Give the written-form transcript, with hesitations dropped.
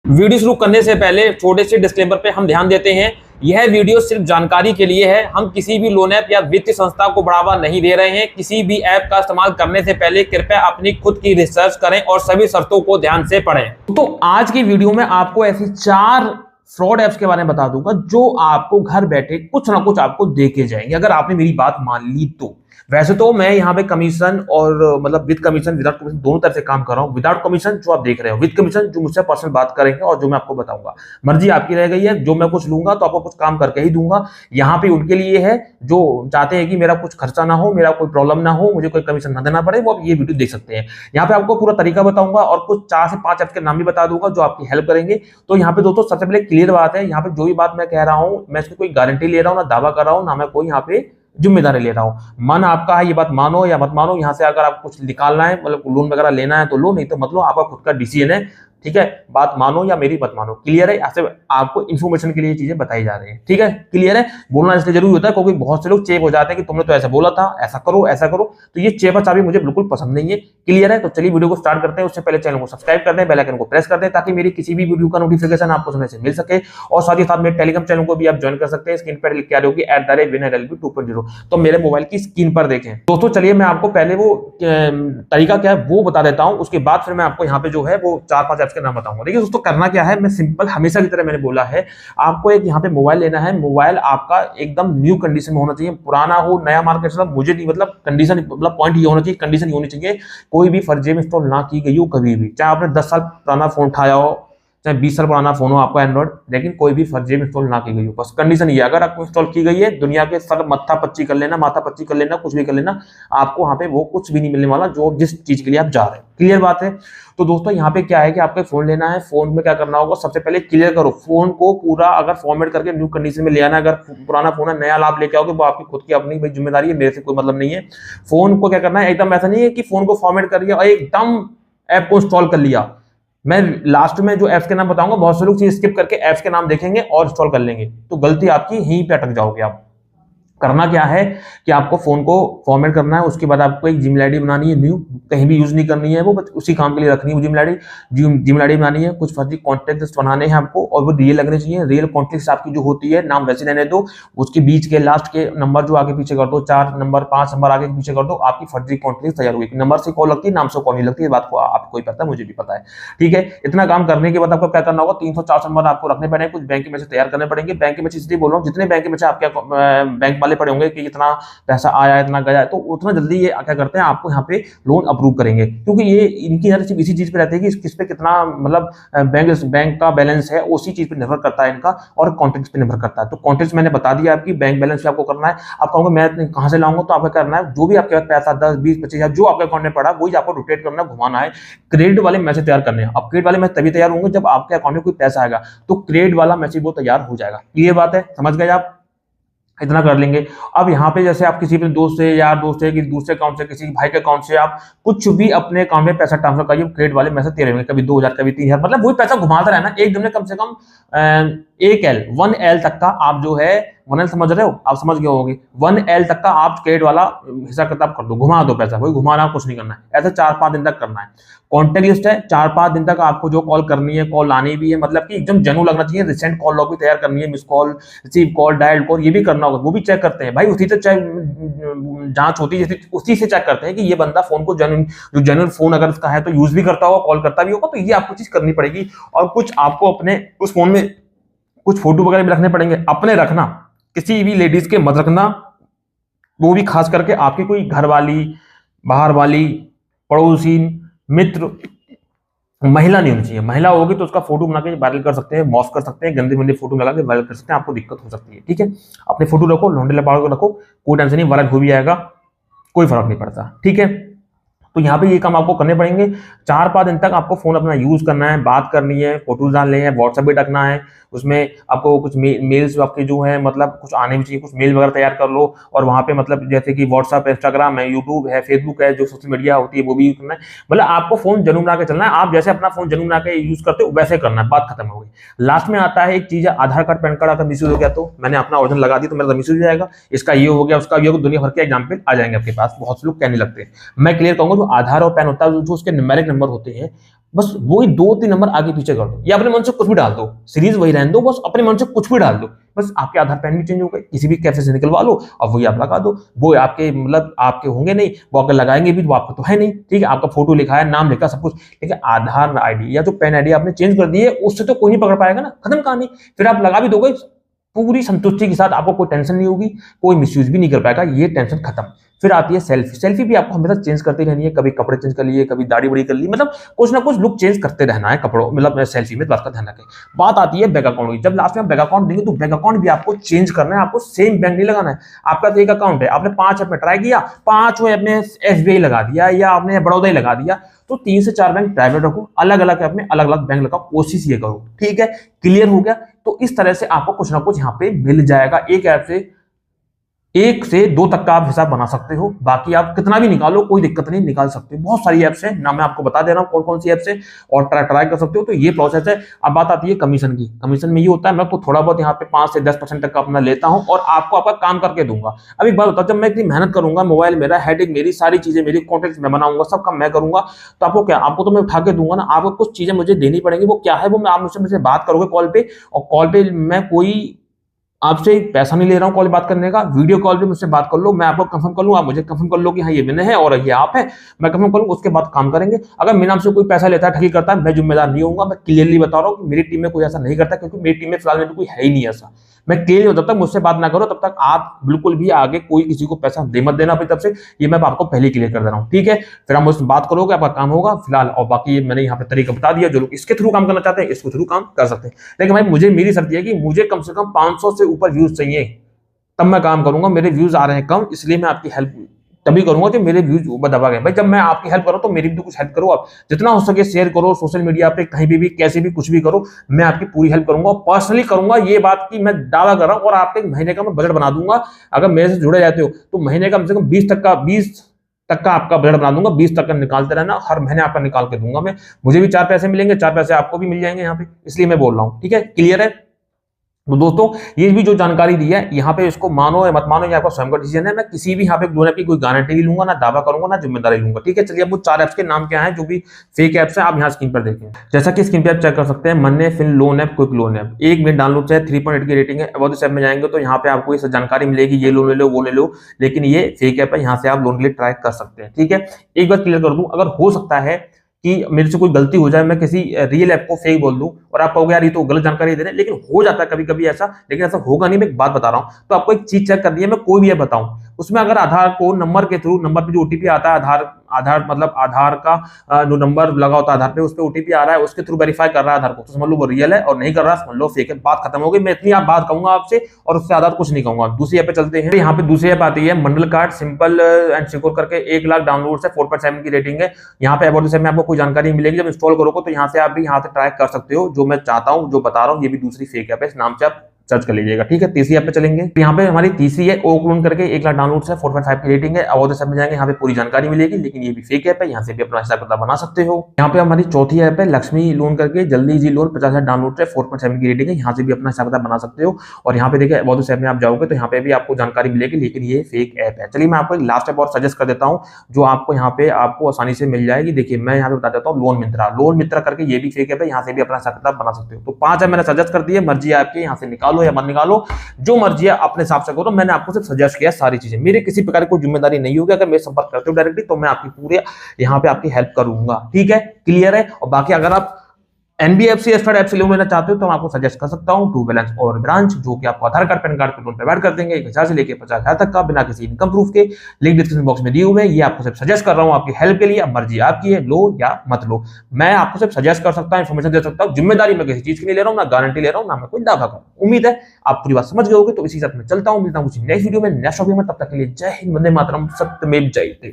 Video शुरू करने से पहले छोटे से डिस्क्लेमर पे हम ध्यान देते हैं, यह वीडियो सिर्फ जानकारी के लिए है। हम किसी भी लोन ऐप या वित्तीय संस्था को बढ़ावा नहीं दे रहे हैं। किसी भी ऐप का इस्तेमाल करने से पहले कृपया अपनी खुद की रिसर्च करें और सभी शर्तों को ध्यान से पढ़ें। तो आज की वीडियो में आपको ऐसी 4 फ्रॉड ऐप्स के बारे में बता दूंगा जो आपको घर बैठे कुछ ना कुछ आपको दे के जाएंगे अगर आपने मेरी बात मान ली तो। वैसे तो मैं यहाँ पे कमीशन और मतलब विद कमीशन विदाउट कमीशन दोनों तरह से काम कर रहा हूँ। विदाउट कमीशन जो आप देख रहे हो, विद कमीशन जो मुझसे पर्सनल बात करेंगे और जो मैं आपको बताऊंगा। मर्जी आपकी रह गई है, जो मैं कुछ लूंगा तो आपको कुछ काम करके ही दूंगा। यहाँ पे उनके लिए है जो चाहते हैं कि मेरा कुछ खर्चा ना हो, मेरा कोई प्रॉब्लम ना हो, मुझे कोई कमीशन ना देना पड़े, वो आप ये वीडियो देख सकते हैं। यहाँ पे आपको पूरा तरीका बताऊंगा और कुछ 4 से 5 ऐप्स के नाम भी बता दूंगा जो आपकी हेल्प करेंगे। तो यहाँ पे दोस्तों सबसे पहले क्लियर बात है, यहाँ पे जो भी बात मैं कह रहा हूँ मैं इसकी कोई गारंटी ले रहा हूँ, ना दावा कर रहा हूँ, ना मैं कोई यहाँ पे जिम्मेदारी ले रहा हूं। मन आपका है, ये बात मानो या मत मानो। यहां से अगर आपको कुछ निकालना है, मतलब लोन वगैरह लेना है तो लो, नहीं तो मत लो, आपका खुद का डिसीजन है। ठीक है, बात मानो या मेरी मत मानो। क्लियर है? ऐसे आपको इन्फॉर्मेशन के लिए चीजें बताई जा रही है। ठीक है, क्लियर है? बोलना इसलिए जरूरी होता है क्योंकि बहुत से लोग चेप हो जाते हैं कि तुमने तो ऐसा बोला था, ऐसा करो ऐसा करो। तो ये चेपा चाबी मुझे बिल्कुल पसंद नहीं है। क्लियर है? तो चलिए वीडियो को स्टार्ट करते हैं। उससे पहले चैनल को सब्सक्राइब कर दें, बेल आइकन को प्रेस कर दें ताकि मेरी किसी भी वीडियो का नोटिफिकेशन आपको समय से मिल सके। और साथ ही साथ मेरे टेलीग्राम चैनल को भी आप ज्वाइन कर सकते हैं। स्क्रीन पर लिख के आ रही होगी @winnerlb 2.0, तो मेरे मोबाइल की स्क्रीन पर देखें। दोस्तों चलिए मैं आपको पहले वो तरीका क्या है वो बता देता हूं, उसके बाद फिर मैं आपको यहाँ पे जो है वो 4-5 ऐप्स के नाम बताऊंगा। देखिए दोस्तों, करना क्या है, मैं सिंपल हमेशा की तरह मैंने बोला है, आपको एक यहाँ पे मोबाइल लेना है। मोबाइल आपका एकदम न्यू कंडीशन में होना चाहिए, पुराना हो नया मार्केट से मुझे नहीं, मतलब कंडीशन, मतलब पॉइंट ये होना चाहिए, कंडीशन ये होनी चाहिए कोई भी फर्जी में इंस्टॉल ना की गई हो कभी भी। चाहे आपने 10 साल पुराना फोन उठाया हो, चाहे 20 साल पुराना फोन हो आपका एंड्रॉइड, लेकिन कोई भी फर्जी में इंस्टॉल ना की गई हो। बस कंडीशन ये, अगर आपको इंस्टॉल की गई है, दुनिया के सर माथा पच्ची कर लेना, कुछ भी कर लेना, आपको वहां पे वो कुछ भी नहीं मिलने वाला जो जिस चीज के लिए आप जा रहे हैं। क्लियर बात है? तो दोस्तों यहाँ पे क्या है कि आपको फोन लेना है। फोन में क्या करना होगा, सबसे पहले क्लियर करो फोन को पूरा। अगर फॉर्मेट करके न्यू कंडीशन में ले आना, अगर पुराना फोन है नया लाभ लेके आओगे वो आपकी खुद की अपनी भाई जिम्मेदारी है, मेरे से कोई मतलब नहीं है। फोन को क्या करना है, एकदम ऐसा नहीं है कि फोन को फॉर्मेट कर लिया और एकदम ऐप को इंस्टॉल कर लिया। मैं लास्ट में जो ऐप्स के नाम बताऊंगा, बहुत से लोग चीज स्किप करके ऐप्स के नाम देखेंगे और इंस्टॉल कर लेंगे, तो गलती आपकी यहीं पे अटक जाओगे आप। करना क्या है कि आपको फोन को फॉर्मेट करना है, उसके बाद आपको एक जीमेल आईडी बनानी है न्यू, कहीं भी यूज नहीं करनी है वो, बस उसी काम के लिए रखनी है जीमेल आईडी बनानी है। कुछ फर्जी कॉन्टेक्ट बनाने हैं आपको और वो रियल लगने चाहिए। रियल कॉन्टेक्ट आपकी जो होती है, नाम वैसे रहने दो, उसके बीच के लास्ट के नंबर जो आगे पीछे कर दो, 4 नंबर 5 नंबर आगे पीछे कर दो, आपकी फर्जी कॉन्टेक्ट तैयार हुई। नंबर से कॉल लगती है, नाम से कॉल नहीं लगती है, बात को आपको ही पता है, मुझे भी पता है। ठीक है, इतना काम करने के बाद आपको क्या करना होगा, 304 नंबर आपको रखने पड़ेंगे, कुछ बैंक के मैसेज तैयार करने पड़ेंगे। बैंक के मैसेज इसलिए बोल रहा हूँ, जितने बैंक के मैसेज आपके बैंक वाले पड़े होंगे कि इतना पैसा आया इतना गया, तो उतना जल्दी ये क्या करते हैं आपको यहाँ पे लोन अप्रूव करेंगे, क्योंकि ये इनकी नजर सिर्फ इसी चीज पे रहती है कि किस पे कितना मतलब बैंक का बैलेंस है, उसी चीज पे निर्भर करता है इनका, और कॉन्टेक्ट पे निर्भर करता है। तो कॉन्टेक्ट मैंने बता दिया आपकी, बैंक बैलेंस पे आपको करना है। आप कहोगे मैं कहां से लाऊंगा, तो आपको करना है जो भी आपके पास पैसा 10 20 25 हजार जो आपके अकाउंट में पड़ा वही आपको रोटेट करना है, घुमाना है। क्रेडिट वाले मैसेज तैयार करने हैं। अब क्रेडिट वाले मैसेज तभी तैयार होंगे जब आपके अकाउंट में कोई पैसा आएगा, तो क्रेडिट वाला मैसेज वो तैयार हो जाएगा। ये बात है, समझ गए आप? इतना कर लेंगे। अब यहाँ पे जैसे आप किसी भी दोस्त से, यार दोस्त है, किसी दूसरे अकाउंट से, किसी भाई के अकाउंट से आप कुछ भी अपने अकाउंट में पैसा ट्रांसफर करिए, क्रेडिट वाले मैसेज तेरे होंगे, कभी 2000 कभी 3000, मतलब वही पैसा घुमाता रहना एक दिन में कम से कम 1L तक का आप जो है 1L समझ रहे हो, आप समझ गए होंगे, 1L तक का आप क्रेडिट वाला हिसाब किताब कर दो, घुमा दो पैसा, कोई घुमाना कुछ नहीं करना है। ऐसे 4-5 दिन तक करना है। कॉन्टेक्ट लिस्ट है, 4-5 दिन तक आपको जो कॉल करनी है, कॉल लानी भी है, मतलब कि एकदम जेन्युइन लगना चाहिए। रिसेंट कॉल लॉग भी तैयार करनी है, miss call, receive call, dial call, ये भी करना होगा, वो भी चेक करते हैं भाई, उसी से जांच होती है, उसी से चेक करते हैं कि ये बंदा फोन को जेन्युइन फोन अगर उसका है तो यूज भी करता होगा, कॉल करता भी होगा, तो ये आपको चीज करनी पड़ेगी। और कुछ आपको अपने उस फोन में कुछ फोटो वगैरह भी रखने पड़ेंगे, अपने रखना, किसी भी लेडीज के मत रखना, वो भी खास करके आपकी कोई घर वाली, बाहर वाली, पड़ोसी, मित्र, महिला नहीं होनी चाहिए। महिला होगी तो उसका फोटो बना के वायरल कर सकते हैं, मॉस कर सकते हैं, गंदे मंदे फोटो लगा के वायरल कर सकते हैं, आपको दिक्कत हो सकती है। ठीक है, अपने फोटो रखो, लौंडे लपाड़ को रखो, कोई टेंशन नहीं, वायरल हो भी आएगा, कोई फर्क नहीं पड़ता। ठीक है, तो यहाँ पे ये काम आपको करने पड़ेंगे। 4-5 दिन तक आपको फोन अपना यूज करना है, बात करनी है, फोटोज डालने हैं, व्हाट्सएप भी रखना है, उसमें आपको कुछ मेल्स आपके जो है मतलब कुछ आने भी चाहिए, कुछ मेल वगैरह तैयार कर लो। और वहां पे मतलब जैसे कि व्हाट्सएप, इंस्टाग्राम है, यूट्यूब है, फेसबुक है, जो सोशल मीडिया होती है वो भी यूज करना है। मतलब आपको फोन जरूर बना के चलना है, आप जैसे अपना फोन जरूर बना के यूज करते हो वैसे करना है, बात खत्म हो गई। लास्ट में आता है एक चीज, आधार कार्ड पैन कार्ड, अगर मिसयूज हो गया तो मैंने अपना ओरिजिनल लगा दी तो मेरा मिसयूज हो जाएगा, इसका ये हो गया, उसका ये हो, दुनिया भर के एग्जाम्पल आ जाएंगे आपके पास, बहुत से लोग कहने लगते हैं। मैं क्लियर कहूंगा, जो आधार और पैन होता है, जो उसके न्यूमेरिक नंबर होते हैं, बस वही 2-3 नंबर आगे पीछे कर दो, या अपने मन से कुछ भी डाल दो, सीरीज वही रहने दो, बस अपने मन से कुछ भी डाल दो, बस आपके आधार पैन भी चेंज हो गए, किसी भी कैफे से निकलवा लो और वही आप लगा दो। वो आपके मतलब आपके होंगे नहीं, वो अगर लगाएंगे भी तो आपका तो है नहीं, ठीक है, आपका फोटो लिखा है, नाम लिखा, सब कुछ, लेकिन आधार आईडी या जो पैन आईडी आपने चेंज कर दी है उससे तो कोई नहीं पकड़ पाएगा ना, खत्म कहानी। फिर आप लगा भी दोगे पूरी संतुष्टि के साथ, आपको कोई टेंशन नहीं होगी, कोई मिसयूज भी नहीं कर पाएगा, ये टेंशन खत्म। फिर आती है सेल्फी। सेल्फी भी आपको हमेशा चेंज करती रहनी है, कभी कपड़े चेंज कर लिए, कभी दाढ़ी बड़ी कर ली, मतलब कुछ ना कुछ लुक चेंज करते रहना है कपड़ों, मतलब सेल्फी में, बात का ध्यान रखें। बात आती है बैंक अकाउंट की। जब लास्ट में बैंक अकाउंट देंगे तो बैंक अकाउंट भी आपको चेंज करना है, आपको सेम बैंक नहीं लगाना है। आपका तो एक अकाउंट है, आपने 5 ऐप में ट्राई किया, 5 ऐप में SBI लगा दिया या आपने बड़ौदा ही लगा दिया, तो 3 से 4 बैंक प्राइवेट रखो, अलग अलग ऐप में अलग अलग बैंक लगाओ, कोशिश ये करो, ठीक है, क्लियर हो गया। तो इस तरह से आपको कुछ ना कुछ यहाँ पे मिल जाएगा। एक ऐप से 1 से 2 तक का आप हिसाब बना सकते हो, बाकी आप कितना भी निकालो, कोई दिक्कत नहीं, निकाल सकते हो। बहुत सारी ऐप्स हैं, ना मैं आपको बता दे रहा हूँ कौन कौन सी ऐप्स है, और ट्राई कर सकते हो। तो ये प्रोसेस है। अब बात आती है कमीशन की। कमीशन में ये होता है, मैं तो थोड़ा बहुत यहाँ पे 5 से 10% तक का अपना लेता हूँ और आपको आपका काम करके दूंगा। अब एक बात होता है, जब मैं इतनी मेहनत करूंगा, मोबाइल मेरा, हेडिंग मेरी, सारी चीजें मेरी, कॉन्टेक्ट मैं बनाऊंगा, सब काम मैं करूंगा, तो आपको क्या, आपको तो मैं उठा के दूंगा ना, आपको कुछ चीजें मुझे देनी पड़ेंगी। वो क्या है, वो मैं आप मुझसे बात करोगे कॉल पे, और कॉल पे मैं कोई आपसे पैसा नहीं ले रहा हूं कॉल बात करने का, वीडियो कॉल पे मुझसे बात कर लो, मैं आपको कंफर्म कर लूं, आप मुझे कंफर्म कर लो कि हाँ ये विनय है और ये आप है, मैं कंफर्म कर लूं, उसके बाद काम करेंगे। अगर मेरे नाम से कोई पैसा लेता है, ठगी करता है, मैं जिम्मेदार नहीं होऊंगा। मैं क्लियरली बता रहा हूं कि मेरी टीम में कोई ऐसा नहीं करता, क्योंकि मेरी टीम में फिलहाल में कोई है ही नहीं ऐसा। मैं क्लियर, जब तक मुझसे बात ना करो तब तक आप बिल्कुल भी आगे कोई किसी को पैसा दे मत देना अपनी तरफ से, ये मैं आपको पहले क्लियर कर दे रहा हूं, ठीक है। फिर आप मुझसे बात करोगे, आपका काम होगा फिलहाल, और बाकी मैंने यहाँ पे तरीका बता दिया। जो लोग इसके थ्रू काम करना चाहते हैं, इसके थ्रू काम कर सकते हैं, लेकिन भाई मुझे, मेरी शर्त है कि मुझे कम से कम 500 से ऊपर व्यूज चाहिए, तब मैं काम करूंगा। मेरे व्यूज आ रहे हैं कम, इसलिए मैं आपकी हेल्प तभी करूंगा कि मेरे व्यूज ऊपर दबा गए। भाई जब मैं आपकी हेल्प करूं तो मेरी भी तो कुछ हेल्प करो। आप जितना हो सके शेयर करो, सोशल मीडिया पे कहीं भी कैसे भी कुछ भी करो, मैं आपकी पूरी हेल्प करूंगा, और पर्सनली करूंगा। ये बात की मैं दावा कर रहा हूं, और आपके महीने का मैं बजट बना दूंगा। अगर मेरे से जुड़े जाते हो तो महीने का कम से कम 20 तक का आपका बजट बना दूंगा। 20 तक का निकालते रहना, हर महीने आपका निकाल के दूंगा मैं। मुझे भी 4 पैसे मिलेंगे, 4 पैसे आपको भी मिल जाएंगे यहाँ पे, इसलिए मैं बोल रहा हूँ, ठीक है, क्लियर है। तो दोस्तों ये भी जो जानकारी दी है यहाँ पे, इसको मानो या मत मानो, ये आपका स्वयं का डिसीजन है। मैं किसी भी यहाँ पे लोन ऐप की कोई गारंटी नहीं लूंगा, ना दावा करूंगा, ना जिम्मेदारी लूंगा, ठीक है। चलिए अब वो 4 ऐप्स के नाम क्या है जो भी फेक ऐप्स हैं, आप यहाँ स्क्रीन पर देखें। जैसा कि स्क्रीन पे आप चेक कर सकते हैं, मन्ने, fin loan app, quick loan app. 1 minute download है, 3.8 की रेटिंग है। अबाउट दिस ऐप में जाएंगे तो यहाँ पे आपको ये जानकारी मिलेगी, ये लोन ले लो, वो ले लो, लेकिन ये फेक ऐप है, यहाँ से आप लोन के लिए ट्राई कर सकते हैं, ठीक है। एक बात क्लियर कर दूं, अगर हो सकता है कि मेरे से कोई गलती हो जाए, मैं किसी रियल ऐप को फेक बोल दूं और आप कहोगे यार ये तो गलत जानकारी दे रहे हैं, लेकिन हो जाता है कभी कभी ऐसा, लेकिन ऐसा होगा नहीं। मैं एक बात बता रहा हूं, तो आपको एक चीज चेक करनी है। मैं कोई भी ऐप बताऊं, उसमें अगर आधार को नंबर के थ्रू, नंबर पे जो ओटीपी आता है, आधार मतलब आधार का जो नंबर लगा होता है आधार पे, उस पे ओटीपी आ रहा है, उसके थ्रू वेरीफाई कर रहा है आधार को, तो समझ लो वो रियल है, और नहीं कर रहा समझ लो फेक है। बात खत्म हो गई। मैं इतनी आप बात कहूंगा आपसे, और उससे ज्यादा कुछ नहीं कहूंगा। दूसरी ऐप पे चलते हैं। यहाँ पे दूसरी ऐप आती है मंडल कार्ड, सिंपल एंड सिक्योर करके, 1 लाख डाउनलोड है, 4.7 की रेटिंग है। यहाँ पे अबाउट दिस ऐप में आपको कोई जानकारी मिलेगी। जब इंस्टॉल करोगे तो यहाँ से आप भी यहाँ से ट्राई कर सकते हो। जो मैं चाहता हूँ, जो बता रहा हूँ, ये भी दूसरी फेक ऐप है, इस नाम से आप सर्च कर लीजिएगा, ठीक है। तीसरी ऐप पे चलेंगे। तो यहाँ पे हमारी तीसरी है ओक लोन करके, 1 लाख डाउनलोड है, 4.5 की रेटिंग है। अबाउट दिस ऐप में जाएंगे, यहाँ पे पूरी जानकारी मिलेगी, लेकिन ये भी फेक ऐप है, यहाँ से भी अपना हिसाब किताब बना सकते हो। यहाँ पे हमारी चौथी ऐप है लक्ष्मी लोन करके, जल्दी इजी लोन, 50,000 डाउनलोड है, 4.7 की रेटिंग है, यहाँ से भी अपना हिसाब किताब बना सकते हो। और यहाँ पे देखिए अबाउट दिस ऐप में आप जाओगे तो यहाँ पे भी आपको जानकारी मिलेगी, लेकिन ये फेक ऐप है। चलिए मैं आपको लास्ट ऐप और सजेस्ट कर देता हूँ, जो आपको यहाँ पे आपको आसानी से मिल जाएगी। देखिए मैं यहाँ पे बता देता हूँ, लोन मित्रा। लोन मित्रा करके ये भी फेक ऐप है, यहाँ से भी अपना हिसाब किताब बना सकते हो। तो 5 ऐप मैंने सजेस्ट कर दिए, मर्जी आपकी, यहाँ से निकालो या मत निकालो, जो मर्जी है अपने हिसाब से करो। मैंने आपको सिर्फ सजेस्ट किया सारी चीजें, मेरी किसी प्रकार की कोई जिम्मेदारी नहीं होगी। अगर मेरे संपर्क करते हो डायरेक्टली तो मैं आपकी पूरे यहाँ पे आपकी हेल्प करूंगा, ठीक है, क्लियर है। और बाकी अगर आप एनबीएफसी ऐप से लोन लेना चाहते हो तो मैं आपको सजेस्ट कर सकता हूं टू बैलेंस और ब्रांच, जो कि आपको आधार कार्ड, पैन कार्ड पे लोन प्रोवाइड कर देंगे, 1000 से लेकर 50,000 तक का, बिना किसी इनकम प्रूफ के। लिंक डिस्क्रिप्शन बॉक्स में दिए हुए हैं। ये आपको सिर्फ सजेस्ट कर रहा हूं आपकी हेल्प के लिए, अब मर्जी आपकी है, लो या मत लो। मैं आपको सिर्फ सजेस्ट कर सकता हूं, इन्फॉर्मेशन दे सकता हूं, जिम्मेदारी मैं किसी चीज की नहीं ले रहा हूं, ना गारंटी ले रहा हूं, ना मैं कोई दावा कर रहा हूं। उम्मीद है आप पूरी बात समझ गए होगे। तो इसी साथ मैं चलता हूं, मिलता हूं नेक्स्ट वीडियो में नेक्स्ट टॉपिक में। तब तक के लिए जय हिंद, वंदे मातरम, सत्यमेव जयते।